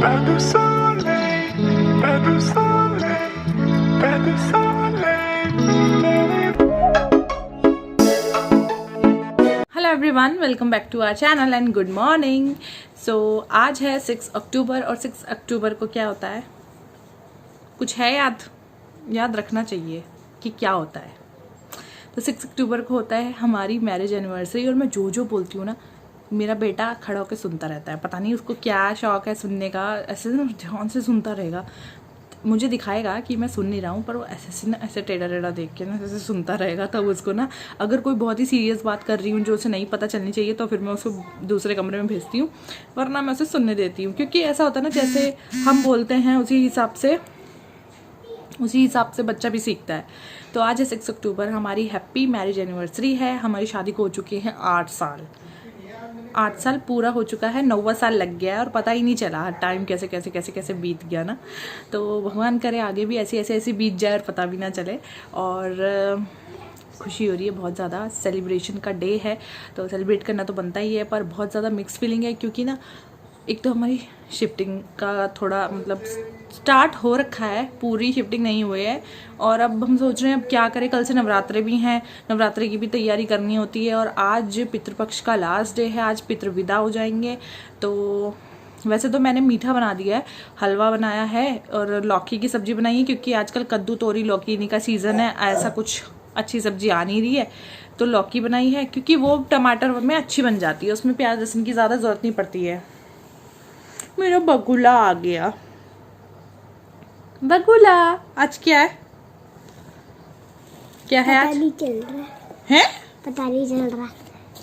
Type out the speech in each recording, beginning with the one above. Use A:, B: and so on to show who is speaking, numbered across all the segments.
A: Pas de soleil, pas de soleil, pas de soleil.
B: Hello everyone, welcome back to our channel and good morning. So आज है 6 अक्टूबर और 6 अक्टूबर को क्या होता है? कुछ है याद रखना चाहिए कि क्या होता है। तो 6 अक्टूबर को होता है हमारी मैरिज एनिवर्सरी। और मैं जो बोलती हूँ ना, मेरा बेटा खड़ा होकर सुनता रहता है। पता नहीं उसको क्या शौक है सुनने का, ऐसे ध्यान से सुनता रहेगा। मुझे दिखाएगा कि मैं सुन नहीं रहा हूँ, पर वो ऐसे टेढ़ा टेढ़ा देख के ना ऐसे सुनता रहेगा। तब उसको ना, अगर कोई बहुत ही सीरियस बात कर रही हूँ जो उसे नहीं पता चलनी चाहिए, तो फिर मैं उसको दूसरे कमरे में भेजती हूँ, वरना मैं उसे सुनने देती हूँ। क्योंकि ऐसा होता है ना, जैसे हम बोलते हैं उसी हिसाब से बच्चा भी सीखता है। तो आज है 6 अक्टूबर, हमारी हैप्पी मैरिज एनिवर्सरी है। हमारी शादी को हो चुके हैं 8 साल। 8 साल पूरा हो चुका है, 9वां साल लग गया है और पता ही नहीं चला टाइम कैसे बीत गया ना। तो भगवान करे आगे भी ऐसी बीत जाए और पता भी ना चले। और खुशी हो रही है बहुत ज़्यादा। सेलिब्रेशन का डे है तो सेलिब्रेट करना तो बनता ही है, पर बहुत ज़्यादा मिक्स फीलिंग है। क्योंकि ना, एक तो हमारी शिफ्टिंग का थोड़ा मतलब स्टार्ट हो रखा है, पूरी शिफ्टिंग नहीं हुई है। और अब हम सोच रहे हैं अब क्या करें। कल से नवरात्रे भी हैं, नवरात्रे की भी तैयारी करनी होती है। और आज पितृपक्ष का लास्ट डे है, आज पितृ विदा हो जाएंगे। तो वैसे तो मैंने मीठा बना दिया है, हलवा बनाया है और लौकी की सब्जी बनाई है। क्योंकि आजकल कद्दू तोरी लौकी इन्हीं का सीज़न है, ऐसा कुछ अच्छी सब्जी आ नहीं रही है, तो लौकी बनाई है। क्योंकि वो टमाटर में अच्छी बन जाती है, उसमें प्याज लहसुन की ज़्यादा ज़रूरत नहीं पड़ती है। मेरा बगुला आ गया। बगुला, आज क्या है? क्या है आज?
C: नहीं चल रहा
B: है?
C: पता नहीं चल रहा।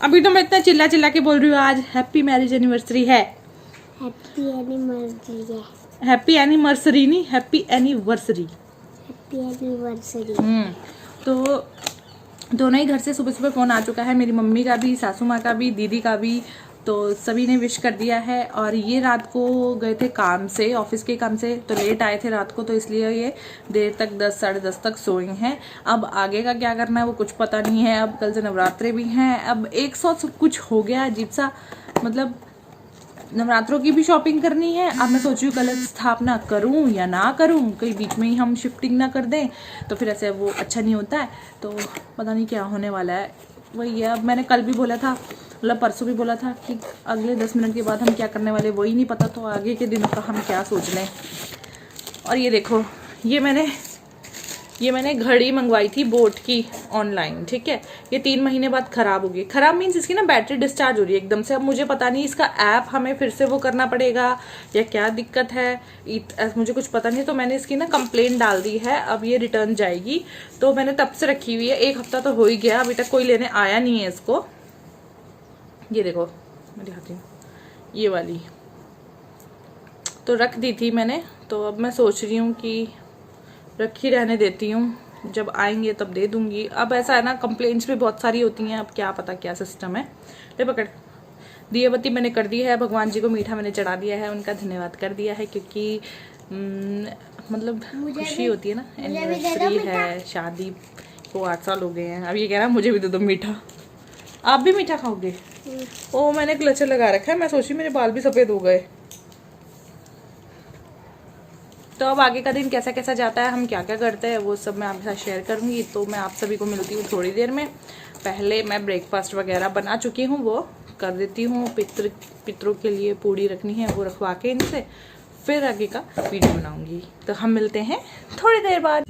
B: अभी तो मैं इतना चिल्ला चिल्ला के बोल रही हूँ, आज हैप्पी मैरिज एनिवर्सरी है।
C: हैप्पी एनिवर्सरी है।
B: हैप्पी एनिवर्सरी नहीं, हैप्पी एनिवर्सरी।
C: Happy anniversary.
B: तो दोनों ही घर से सुबह सुबह फ़ोन आ चुका है, मेरी मम्मी का भी, सासू माँ का भी, दीदी का भी। तो सभी ने विश कर दिया है। और ये रात को गए थे काम से, ऑफिस के काम से, तो लेट आए थे रात को, तो इसलिए ये देर तक 10 साढ़े 10 तक सोए हैं। अब आगे का क्या करना है वो कुछ पता नहीं है। अब कल से नवरात्रे भी हैं। अब 100 सब कुछ हो गया अजीब सा। मतलब नवरात्रों की भी शॉपिंग करनी है। अब मैं सोच रही हूँ कलश स्थापना करूँ या ना करूँ, कहीं बीच में ही हम शिफ्टिंग ना कर दें, तो फिर ऐसे वो अच्छा नहीं होता है। तो पता नहीं क्या होने वाला है। वही है, अब मैंने कल भी बोला था, मतलब परसों भी बोला था कि अगले 10 मिनट के बाद हम क्या करने वाले वही नहीं पता। तो आगे के दिनों का हम क्या सोच लें। और ये देखो, ये मैंने घड़ी मंगवाई थी बोट की ऑनलाइन, ठीक है। ये 3 महीने बाद ख़राब हो गई। ख़राब मीन्स इसकी ना बैटरी डिस्चार्ज हो रही है एकदम से। अब मुझे पता नहीं इसका ऐप हमें फिर से वो करना पड़ेगा या क्या दिक्कत है, मुझे कुछ पता नहीं। तो मैंने इसकी ना कंप्लेंट डाल दी है, अब ये रिटर्न जाएगी। तो मैंने तब से रखी हुई है, 1 हफ्ता तो हो ही गया, अभी तक कोई लेने आया नहीं है इसको। ये देखो मैं दिखाती हूँ, ये वाली तो रख दी थी मैंने। तो अब मैं सोच रही हूँ कि रखी रहने देती हूँ, जब आएंगे तब दे दूंगी। अब ऐसा है ना, कंप्लेंट्स भी बहुत सारी होती हैं, अब क्या पता क्या सिस्टम है। ले पकड़। दिया बत्ती मैंने कर दी है, भगवान जी को मीठा मैंने चढ़ा दिया है, उनका धन्यवाद कर दिया है। क्योंकि मतलब खुशी होती है ना, एनिवर्सरी है, शादी को 8 साल हो गए हैं। अब ये कह रहा है मुझे भी दे दो मीठा। आप भी मीठा खाओगे? ओ, मैंने क्लचर लगा रखा है, मैं सोची मेरे बाल भी सफ़ेद हो गए। तो अब आगे का दिन कैसा कैसा जाता है, हम क्या क्या करते हैं, वो सब मैं आपके साथ शेयर करूंगी। तो मैं आप सभी को मिलती हूँ थोड़ी देर में। पहले मैं ब्रेकफास्ट वगैरह बना चुकी हूँ, वो कर देती हूँ। पितरों के लिए पूड़ी रखनी है, वो रखवा के इनसे फिर आगे का वीडियो बनाऊंगी। तो हम मिलते हैं थोड़ी देर बाद।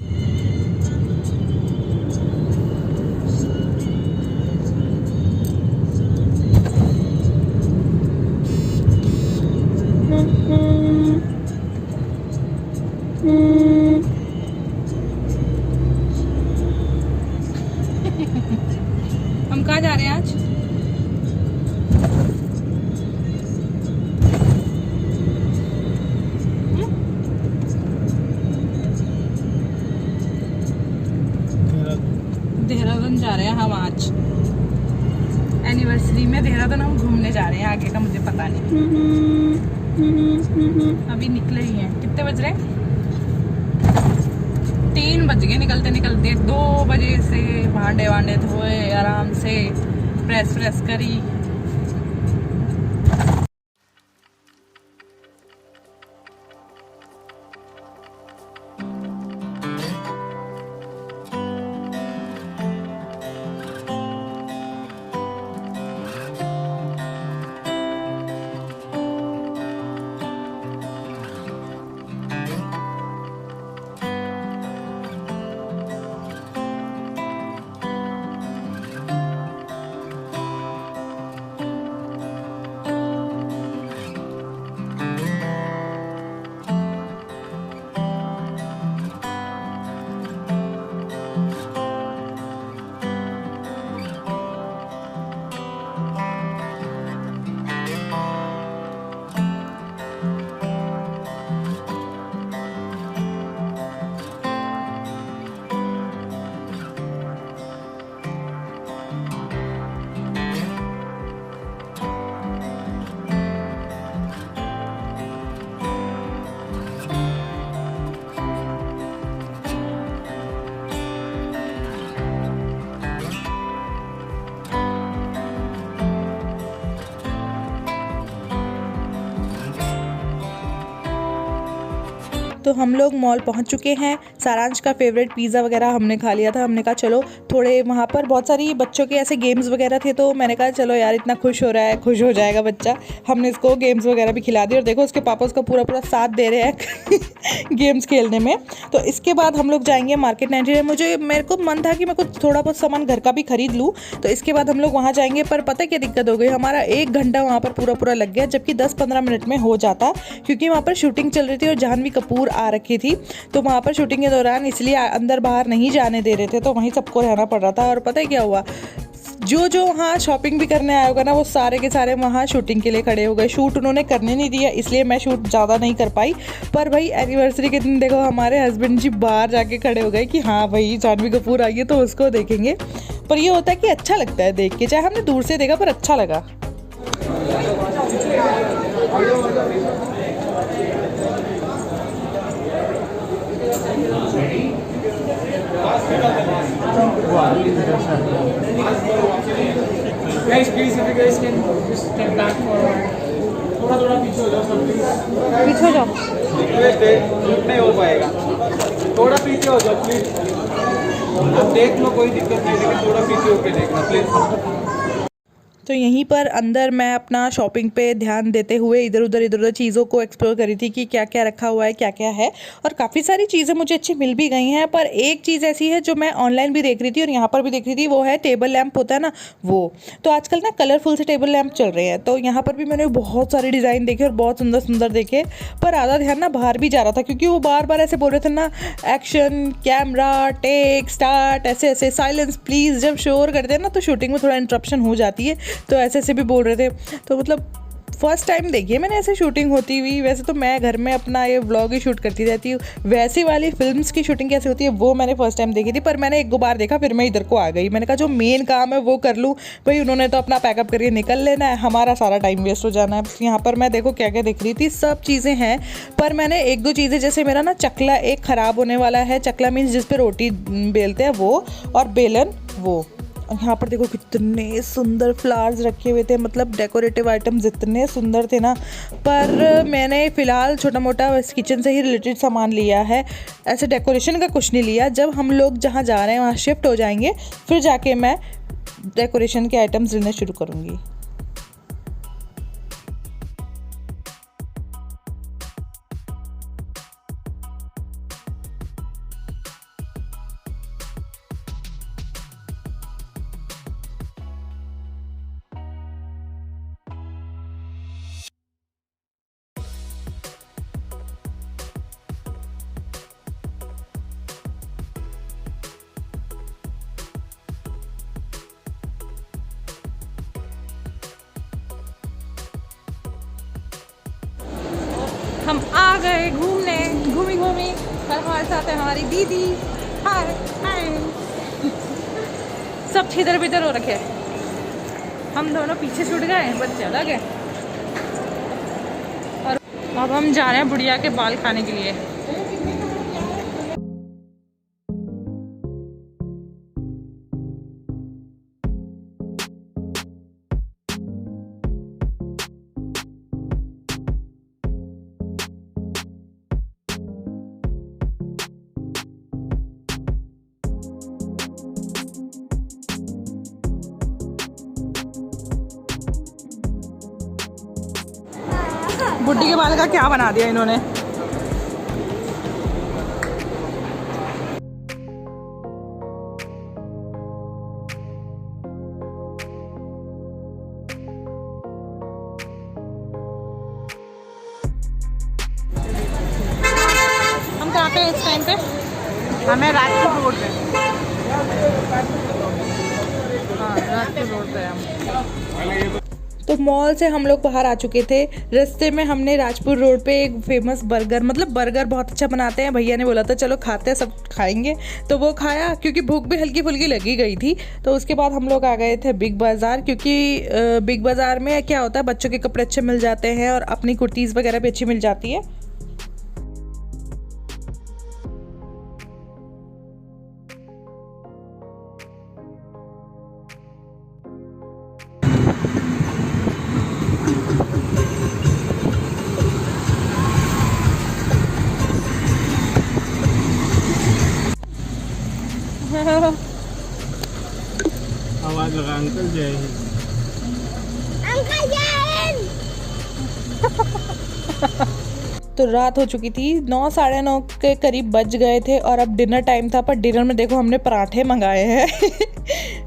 B: हम कहाँ जा रहे हैं आज? देहरादून जा रहे हैं हम आज। एनिवर्सरी में देहरादून हम घूमने जा रहे हैं, आगे का मुझे पता नहीं। अभी निकले ही हैं। कितने बज रहे हैं? 3 बज गए निकलते निकलते। 2 बजे से भांडे वांडे धोए, आराम से प्रेस करी। 3 बज गए। 3 बजे से भांडे वांडे धोए, आराम से प्रेस करी। तो हम लोग मॉल पहुंच चुके हैं। सारांश का फेवरेट पिज़्ज़ा वगैरह हमने खा लिया था। हमने कहा चलो थोड़े वहाँ पर बहुत सारी बच्चों के ऐसे गेम्स वगैरह थे, तो मैंने कहा चलो यार इतना खुश हो रहा है, खुश हो जाएगा बच्चा। हमने इसको गेम्स वगैरह भी खिला दी और देखो उसके पापा उसका पूरा पूरा साथ दे रहे हैं गेम्स खेलने में। तो इसके बाद हम लोग जाएंगे मार्केट 99। मेरे को मन था कि मैं कुछ थोड़ा बहुत सामान घर का भी खरीद लूँ, तो इसके बाद हम लोग वहाँ जाएंगे। पर पता क्या दिक्कत हो गई, हमारा 1 घंटा वहाँ पर पूरा लग गया, जबकि 10-15 मिनट में हो जाता, क्योंकि वहाँ पर शूटिंग चल रही थी और जाह्नवी कपूर आ रखी थी। तो वहाँ पर शूटिंग के दौरान इसलिए अंदर बाहर नहीं जाने दे रहे थे, तो वहीं सबको रहना पड़ रहा था। और पता है क्या हुआ, जो वहाँ शॉपिंग भी करने आए होगा ना, वो सारे के सारे वहाँ शूटिंग के लिए खड़े हो गए। शूट उन्होंने करने नहीं दिया, इसलिए मैं शूट ज़्यादा नहीं कर पाई। पर भाई एनिवर्सरी के दिन देखो हमारे हस्बैंड जी बाहर जाके खड़े हो गए कि हाँ भाई जाह्नवी कपूर आई है तो उसको देखेंगे। पर ये होता है कि अच्छा लगता है देख के, चाहे हमने दूर से देखा पर अच्छा लगा।
D: Guys, please, if you guys can just step back forward. थोड़ा पीछे हो जाओ सब प्लीज।
B: पीछे हो जाओ।
D: रिक्वेस्ट है, शूट नहीं हो पाएगा। थोड़ा पीछे हो जाओ प्लीज। आप देख लो, कोई दिक्कत नहीं, लेकिन थोड़ा पीछे होकर देखना प्लीज।
B: तो यहीं पर अंदर मैं अपना शॉपिंग पे ध्यान देते हुए इधर उधर चीज़ों को एक्सप्लोर करी थी कि क्या क्या रखा हुआ है, क्या क्या है। और काफ़ी सारी चीज़ें मुझे अच्छी मिल भी गई हैं। पर एक चीज़ ऐसी है जो मैं ऑनलाइन भी देख रही थी और यहाँ पर भी देख रही थी, वो है टेबल लैंप होता है ना वो। तो आजकल ना कलरफुल से टेबल लैंप चल रहे हैं, तो यहाँ पर भी मैंने बहुत सारे डिज़ाइन देखे और बहुत सुंदर सुंदर देखे। पर आधा ध्यान ना बाहर भी जा रहा था, क्योंकि वो बार बार ऐसे बोल रहे थे ना, एक्शन, कैमरा, टेक, स्टार्ट, ऐसे ऐसे, साइलेंस प्लीज़। जब शोर करते हैं ना तो शूटिंग में थोड़ा इंटरप्शन हो जाती है, तो ऐसे भी बोल रहे थे। तो मतलब फर्स्ट टाइम देखी है मैंने ऐसे शूटिंग होती हुई। वैसे तो मैं घर में अपना ये व्लॉग ही शूट करती रहती हूँ, वैसे वाली फिल्म्स की शूटिंग कैसे होती है वो मैंने फर्स्ट टाइम देखी थी। पर मैंने 1-2 बार देखा, फिर मैं इधर को आ गई। मैंने कहा जो मेन काम है वो कर लूँ भाई, उन्होंने तो अपना पैकअप करके निकल लेना है, हमारा सारा टाइम वेस्ट हो जाना है। यहाँ पर मैं देखो क्या क्या देख रही थी, सब चीज़ें हैं। पर मैंने 1-2 चीज़ें, जैसे मेरा ना चकला एक ख़राब होने वाला है, चकला मीन्स जिस पर रोटी बेलते हैं वो, और बेलन वो। और यहाँ पर देखो कितने सुंदर फ्लावर्स रखे हुए थे, मतलब डेकोरेटिव आइटम्स इतने सुंदर थे ना। पर मैंने फ़िलहाल छोटा मोटा किचन से ही रिलेटेड सामान लिया है, ऐसे डेकोरेशन का कुछ नहीं लिया। जब हम लोग जहाँ जा रहे हैं वहाँ शिफ्ट हो जाएंगे, फिर जाके मैं डेकोरेशन के आइटम्स लेने शुरू करूँगी। हम आ गए घूमने, घूमी पर हमारे साथ है हमारी दीदी। हाय हाय। सब छिदर बिदर हो रखे, हम दोनों पीछे छूट गए, बच्चे अलग है। और अब हम जा रहे हैं बुढ़िया के बाल खाने के लिए। बुड्ढी के बाल का क्या बना दिया इन्होंने। हम कहाँ पे इस टाइम पे? हमें राजपुर रोड पे। हाँ राजपुर रोड पे हम। तो मॉल से हम लोग बाहर आ चुके थे। रास्ते में हमने राजपुर रोड पे एक फेमस बर्गर, मतलब बर्गर बहुत अच्छा बनाते हैं, भैया ने बोला था चलो खाते हैं, सब खाएंगे। तो वो खाया, क्योंकि भूख भी हल्की फुल्की लगी गई थी। तो उसके बाद हम लोग आ गए थे बिग बाज़ार, क्योंकि बिग बाज़ार में क्या होता है, बच्चों के कपड़े अच्छे मिल जाते हैं और अपनी कुर्तीज़ वगैरह भी अच्छी मिल जाती है।
D: आवाज लगा अंकल जय हिंद।
C: अंकल जय हिंद।
B: तो रात हो चुकी थी, 9 साढ़े 9 के करीब बज गए थे और अब डिनर टाइम था। पर डिनर में देखो हमने पराठे मंगाए हैं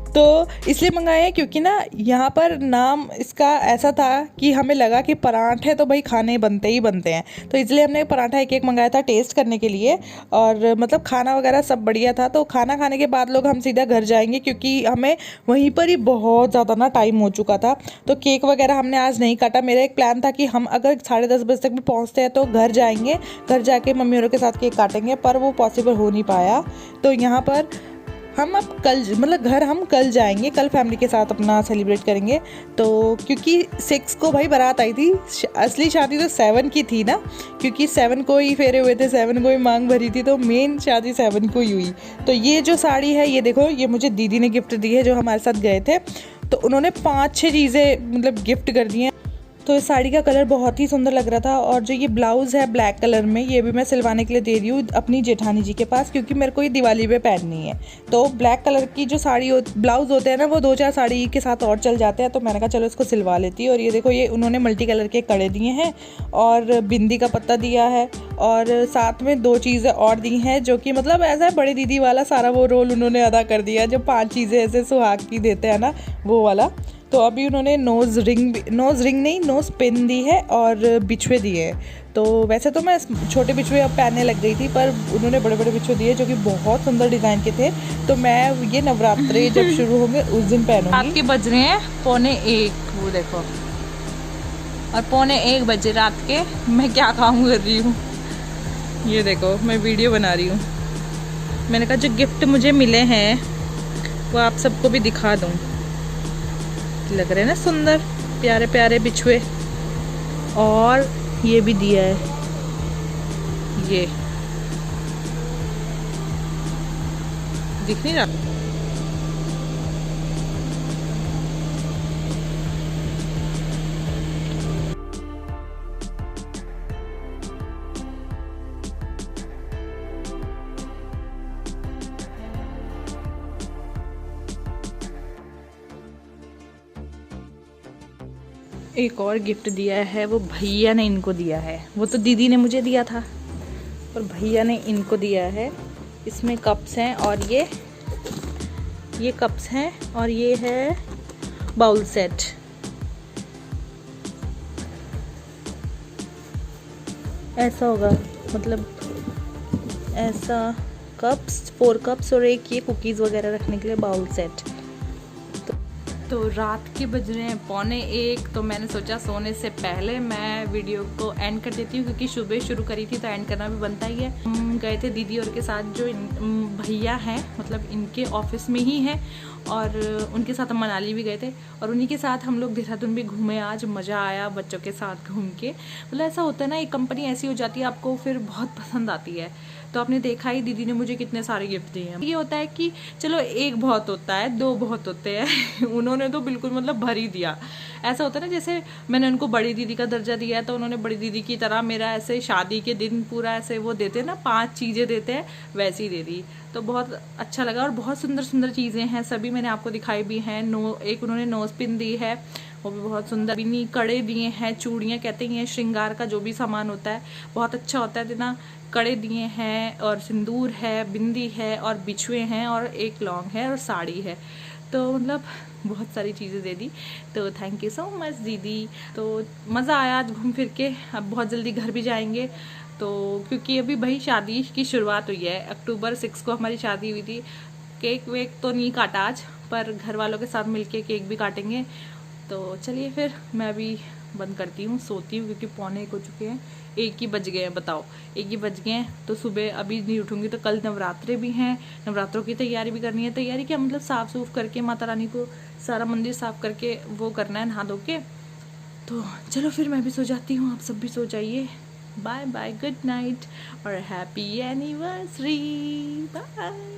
B: तो इसलिए मंगाए हैं क्योंकि ना यहाँ पर नाम इसका ऐसा था कि हमें लगा कि पराठे तो भाई खाने बनते ही बनते हैं, तो इसलिए हमने पराठा एक मंगाया था टेस्ट करने के लिए। और मतलब खाना वगैरह सब बढ़िया था। तो खाना खाने के बाद लोग हम सीधा घर जाएंगे क्योंकि हमें वहीं पर ही बहुत ज़्यादा ना टाइम हो चुका था। तो केक वगैरह हमने आज नहीं काटा। मेरा एक प्लान था कि हम अगर 10:30 बजे तक भी पहुँचते हैं तो घर जाएंगे, घर जाके मम्मी औरों के साथ केक काटेंगे, पर वो पॉसिबल हो नहीं पाया। तो यहाँ पर हम अब कल मतलब घर हम कल जाएंगे, कल फैमिली के साथ अपना सेलिब्रेट करेंगे। तो क्योंकि 6 को भाई बारात आई थी, असली शादी तो 7 की थी ना, क्योंकि 7 को ही फेरे हुए थे, 7 को ही मांग भरी थी, तो मेन शादी 7 को ही हुई। तो ये जो साड़ी है ये देखो, ये मुझे दीदी ने गिफ्ट दी है जो हमारे साथ गए थे। तो उन्होंने 5-6 चीज़ें मतलब गिफ्ट कर दी हैं। तो इस साड़ी का कलर बहुत ही सुंदर लग रहा था। और जो ये ब्लाउज़ है ब्लैक कलर में, ये भी मैं सिलवाने के लिए दे रही हूँ अपनी जेठानी जी के पास, क्योंकि मेरे को ये दिवाली पे पहननी है। तो ब्लैक कलर की जो साड़ी ब्लाउज़ होते हैं ना, वो 2-4 साड़ी के साथ और चल जाते हैं। तो मैंने कहा चलो इसको सिलवा लेती है। और ये देखो, ये उन्होंने मल्टी कलर के कड़े दिए हैं और बिंदी का पत्ता दिया है, और साथ में 2 चीज़ें और दी हैं जो कि मतलब ऐसा है बड़ी दीदी वाला सारा वो रोल उन्होंने अदा कर दिया, जो 5 चीज़ें ऐसे सुहाग की देते हैं ना, वो वाला। तो अभी उन्होंने नोज़ रिंग नहीं, नोज़ पिन दी है और बिछुए दिए हैं। तो वैसे तो मैं छोटे बिछुए अब पहनने लग गई थी, पर उन्होंने बड़े बड़े बिछुए दिए जो कि बहुत सुंदर डिज़ाइन के थे। तो मैं ये नवरात्रे जब शुरू होंगे उस दिन पहनूंगी। रात के बज रहे हैं 1:45, वो देखो, और 1:45 बजे रात के मैं क्या काम कर रही हूँ, ये देखो मैं वीडियो बना रही हूँ। मैंने कहा जो गिफ्ट मुझे मिले हैं वो आप सबको भी दिखा दूँ। लग रहे हैं ना सुंदर प्यारे प्यारे बिछुए। और ये भी दिया है, ये दिख नहीं रहा। एक और गिफ्ट दिया है, वो भैया ने इनको दिया है। वो तो दीदी ने मुझे दिया था, पर भैया ने इनको दिया है। इसमें कप्स हैं और ये कप्स हैं और ये है बाउल सेट। ऐसा होगा, मतलब ऐसा कप्स, 4 कप्स और एक ये कुकीज़ वगैरह रखने के लिए बाउल सेट। तो रात के बज रहे हैं 1:45। तो मैंने सोचा सोने से पहले मैं वीडियो को एंड कर देती हूँ, क्योंकि सुबह शुरू करी थी तो एंड करना भी बनता ही है। हम गए थे दीदी और के साथ, जो भैया हैं मतलब इनके ऑफिस में ही हैं, और उनके साथ हम मनाली भी गए थे, और उन्हीं के साथ हम लोग देहरादून भी घूमे। आज मज़ा आया बच्चों के साथ घूम के। मतलब ऐसा होता है ना, एक कंपनी ऐसी हो जाती है आपको फिर बहुत पसंद आती है। तो आपने देखा ही दीदी ने मुझे कितने सारे गिफ्ट दिए हैं। ये होता है कि चलो एक बहुत होता है, 2 बहुत होते हैं उन्होंने तो बिल्कुल मतलब भर ही दिया। ऐसा होता है ना, जैसे मैंने उनको बड़ी दीदी का दर्जा दिया है, तो उन्होंने बड़ी दीदी की तरह मेरा ऐसे शादी के दिन पूरा ऐसे वो देते हैं ना, 5 चीज़ें देते हैं, वैसे ही दे दी। तो बहुत अच्छा लगा। और बहुत सुंदर सुंदर चीज़ें हैं, सभी मैंने आपको दिखाई भी हैं। एक उन्होंने नोज पिन दी है, वो भी बहुत सुंदर। बिनी कड़े दिए हैं, चूड़ियाँ कहते हैं, श्रृंगार का जो भी सामान होता है बहुत अच्छा होता है देना। कड़े दिए हैं और सिंदूर है, बिंदी है और बिछुए हैं और एक लौंग है और साड़ी है। तो मतलब बहुत सारी चीज़ें दे दी। तो थैंक यू सो मच दीदी। तो मज़ा आया आज घूम फिर के। अब बहुत जल्दी घर भी जाएंगे, तो क्योंकि अभी भाई शादी की शुरुआत हुई है। अक्टूबर 6 को हमारी शादी हुई थी। केक वेक तो नहीं काटा आज, पर घर वालों के साथ मिलके केक भी काटेंगे। तो चलिए फिर मैं अभी बंद करती हूँ, सोती हूँ, क्योंकि 1:45 हो चुके हैं। 1 ही बज गए हैं, बताओ 1 ही बज गए हैं। तो सुबह अभी नहीं उठूँगी, तो कल नवरात्रे भी हैं, नवरात्रों की तैयारी भी करनी है। तैयारी क्या मतलब साफ़ सूफ करके माता रानी को सारा मंदिर साफ़ करके वो करना है, नहा धो के। तो चलो फिर मैं भी सो जाती हूँ, आप सब भी सो जाइए। बाय बाय, गुड नाइट और हैप्पी एनिवर्सरी, बाय।